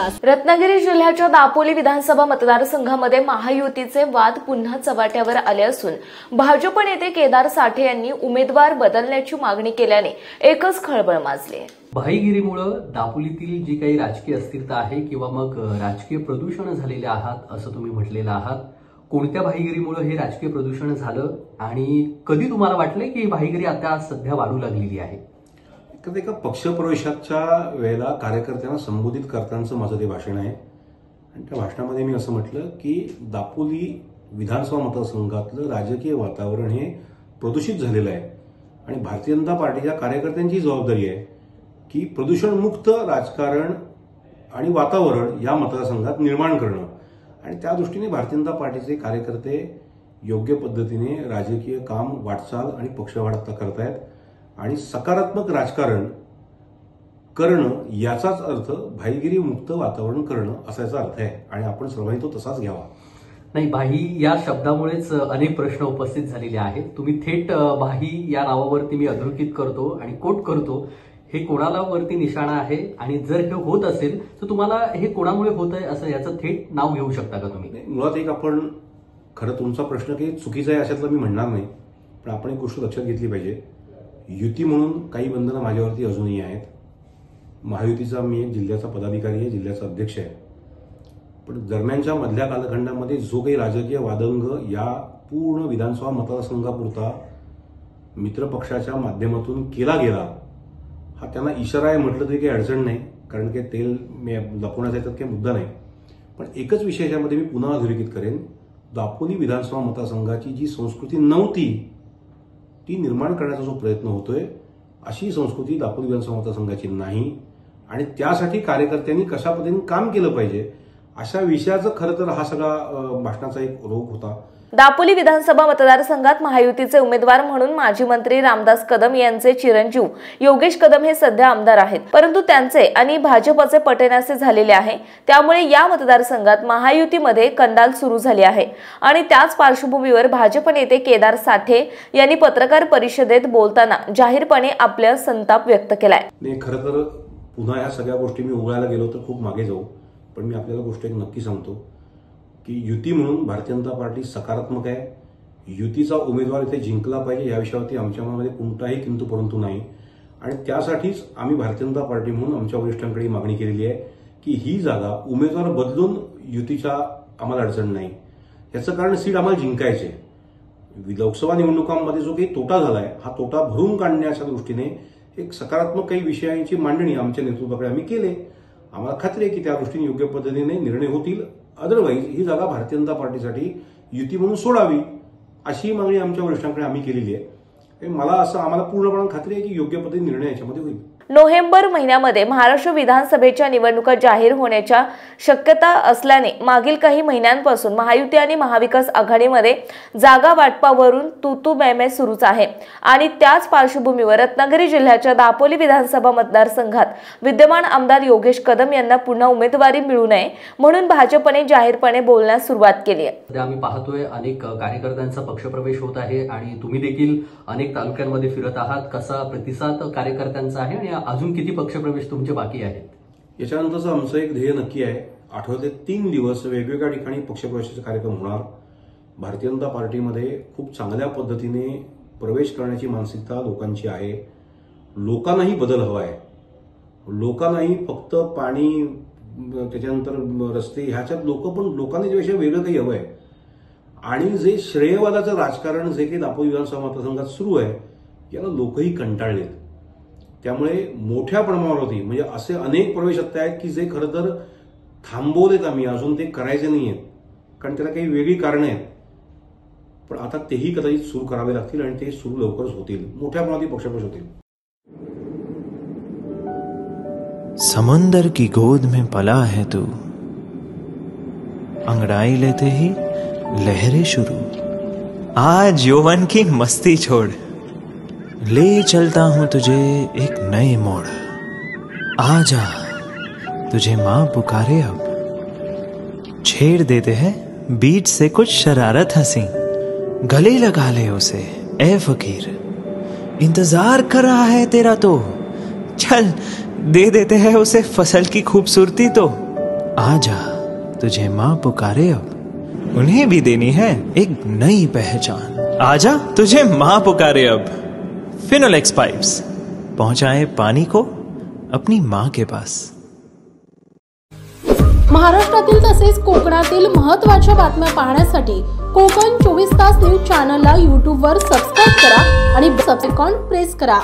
रत्नागिरी जिल्ह्याच्या दापोली विधानसभा मतदारसंघामध्ये महायुतीचे वाद पुन्हा चव्हाट्यावर आले असून भाजप नेते केदार साठे यांनी उमेदवार बदलण्याची मागणी केल्याने एकच खळबळ माजली आहे। भाईगिरीमुळे दापोलीतील जी काही राजकीय अस्थिरता आहे किंवा मग राजकीय प्रदूषण झालेले आहात असं तुम्ही म्हटलेलं आहात। कोणत्या भाईगिरीमुळे हे राजकीय प्रदूषण झालं आणि कधी तुम्हाला वाटले की भाईगिरी आता सध्या वाढू लागलेली आहे? तर एका पक्षप्रवेशाच्या वेळेला कार्यकर्त्यांना संबोधित करतानाचं माझं ते भाषण आहे आणि त्या भाषणामध्ये मी असं म्हटलं की दापोली विधानसभा मतदारसंघातलं राजकीय वातावरण हे प्रदूषित झालेलं आहे आणि भारतीय जनता पार्टीच्या कार्यकर्त्यांची जबाबदारी आहे की प्रदूषणमुक्त राजकारण आणि वातावरण या मतदारसंघात निर्माण करणं आणि त्या दृष्टीने भारतीय जनता पार्टीचे कार्यकर्ते योग्य पद्धतीने राजकीय काम वाटचाल आणि पक्षवाढ करतायत आणि सकारात्मक राजकारण करणं याचाच अर्थ भाईगिरी मुक्त वातावरण करणं असाचा अर्थ आहे आणि आपण सर्वांनी तो तसाच घ्यावा। नाही, भाई या शब्दामुळेच अनेक प्रश्न उपस्थित झालेले आहेत। तुम्ही थेट भाई या नावावरती मी अधोरेखित करतो आणि कोट करतो, हे कोणाला वरती निशाणा आहे आणि जर हे होत असेल तर तुम्हाला हे कोणामुळे होत आहे असं याचं थेट नाव घेऊ शकता का तुम्ही? मुळात एक आपण खरं तुमचा प्रश्न काही चुकीचा आहे अशातलं मी म्हणणार नाही, पण आपण एक गोष्ट लक्षात घेतली पाहिजे। युती म्हणून काही बंधनं माझ्यावरती अजूनही आहेत। महायुतीचा मी एक जिल्ह्याचा पदाधिकारी आहे, जिल्ह्याचा अध्यक्ष आहे, पण दरम्यानच्या मधल्या कालखंडामध्ये जो काही राजकीय वादंग या पूर्ण विधानसभा मतदारसंघापुरता मित्रपक्षाच्या माध्यमातून केला गेला हा त्यांना इशारा आहे म्हटलं तरी काही अडचण नाही, कारण की तेल लपवण्याचा याच्यात काही मुद्दा नाही। पण एकच विषय याच्यामध्ये मी पुन्हा अधोरेखित करेन, दापोली विधानसभा मतदारसंघाची जी संस्कृती नव्हती ती निर्माण करण्याचा जो प्रयत्न होतोय अशी संस्कृती दापोली विधानसभा मतदारसंघाची नाही आणि त्यासाठी कार्यकर्त्यांनी कशा पद्धतीने काम केलं पाहिजे अशा विषयाचं खरं तर हा सगळा भाषणाचा एक रोग होता। दापोली विधानसभा मतदारसंघात महायुतीचे उमेदवार म्हणून माजी मंत्री रामदास कदम यांचे चिरंजीव योगेश कदम हे सध्या आमदार आहेत, परंतु त्यांचे आणि भाजपचे पटेनासे झालेले आहे। त्यामुळे या मतदारसंघात महायुतीमध्ये कंदाल सुरू झाली आहे आणि त्याच पार्श्वभूमीवर भाजप नेते केदार साठे यांनी पत्रकार परिषदेत बोलताना जाहीरपणे आपला संताप व्यक्त केलाय। नाही, खरं तर पुन्हा या सगळ्या गोष्टी मी उघडायला गेलो तर खूप मागे जाऊ, पण मी आपल्याला गोष्ट एक नक्की सांगतो की युती म्हणून भारतीय जनता पार्टी सकारात्मक आहे। युतीचा उमेदवार इथे जिंकला पाहिजे या विषयावरती आमच्या मनामध्ये कोणताही किंतु परंतु नाही आणि त्यासाठीच आम्ही भारतीय जनता पार्टी म्हणून आमच्या वरिष्ठांकडे मागणी केलेली आहे की ही जागा उमेदवार बदलून युतीच्या आम्हाला अडचण नाही। याचं कारण सीट आम्हाला जिंकायचे। लोकसभा निवडणुकांमध्ये जो काही तोटा झालाय हा तोटा भरून काढण्याच्या दृष्टीने एक सकारात्मक काही विषयांची मांडणी आमच्या नेतृत्वाकडे आम्ही केले। आम्हाला खात्री आहे की त्या दृष्टीने योग्य पद्धतीने निर्णय होतील, अदरवाईज ही जागा भारतीय जनता पार्टीसाठी युती म्हणून सोडावी अशी मागणी आमच्या वरिष्ठांकडे आम्ही केलेली आहे। मला असं आम्हाला पूर्णपणे खात्री आहे की योग्य पद्धतीने निर्णय याच्यामध्ये होईल। नोव्हेंबर महिन्यामध्ये महाराष्ट्र विधानसभेच्या निवडणुका जाहीर होण्याच्या शक्यता असल्याने मागील काही महिन्यांपासून महायुती आणि महाविकास आघाडीमध्ये जागा वाटपावरून तूतू-मैमै सुरूच आहे आणि त्याच पार्श्वभूमीवर रत्नागिरी जिल्ह्याच्या दापोली विधानसभा मतदारसंघात विद्यमान आमदार योगेश कदम यांना पुन्हा उमेदवारी मिळू नये म्हणून भाजपने जाहीरपणे बोलण्यास सुरुवात केली आहे। आम्ही पाहतोय अनेक कार्यकर्त्यांचा पक्षप्रवेश होत आहे आणि तुम्ही देखील अनेक तालुक्यांमध्ये फिरत आहात, कसा प्रतिसाद कार्यकर्त्यांचा आहे आणि अजून किती पक्षप्रवेश तुमचे बाकी आहेत? याच्यानंतरचं आमचं एक ध्येय नक्की आहे, आठवड्यात 3 दिवस वेगवेगळ्या ठिकाणी पक्षप्रवेशाचे कार्यक्रम होणार। भारतीय जनता पार्टीमध्ये खूप चांगल्या पद्धतीने प्रवेश करण्याची मानसिकता लोकांची आहे। लोकांनाही बदल हवा आहे, लोकांनाही फक्त पाणी त्याच्यानंतर रस्ते ह्याच्यात लोकांनी त्यापेक्षा वेगळं काही हवं आहे आणि जे श्रेयवादाचं राजकारण जे काही दापोली विधानसभा मतदारसंघात सुरू आहे याला लोकही कंटाळलेत। त्यामुळे मोठ्या प्रमाणावरती म्हणजे असे अनेक प्रवेश आता आहेत की जे खरं तर थांबवलेत आम्ही, अजून ते करायचे नाही आहेत कारण त्याला काही वेगळी कारणं आहेत, पण आता तेही कदाचित सुरू करावे लागतील आणि ते सुरू लवकरच होतील, मोठ्या प्रमाणात पक्षप्रवेश होतील। समंदर की गोद में पला है तू, अंगड़ाई लेते ही लहरें शुरू, आज यौवन की मस्ती छोड़, ले चलता हूं तुझे एक नए मोड़, आजा तुझे मां पुकारे अब, छेड़ देते हैं बीच से कुछ शरारत हंसी, गले लगा ले उसे ए फकीर, इंतजार कर रहा है तेरा तो, चल दे देते हैं उसे फसल की खूबसूरती तो, आजा तुझे माँ पुकारे अब, उन्हें भी देनी है एक नई पहचान। आजा तुझे माँ पुकारे अब। फिनोलेक्स पाइप्स पहुंचाए पानी को अपनी माँ के पास। महाराष्ट्रातील तसेच कोकणातील महत्त्वाच्या बातम्या पाहण्यासाठी कोकण 24 तास न्यूज चॅनलला YouTube वर सबस्क्राइब करा आणि बेल आयकॉन प्रेस करा।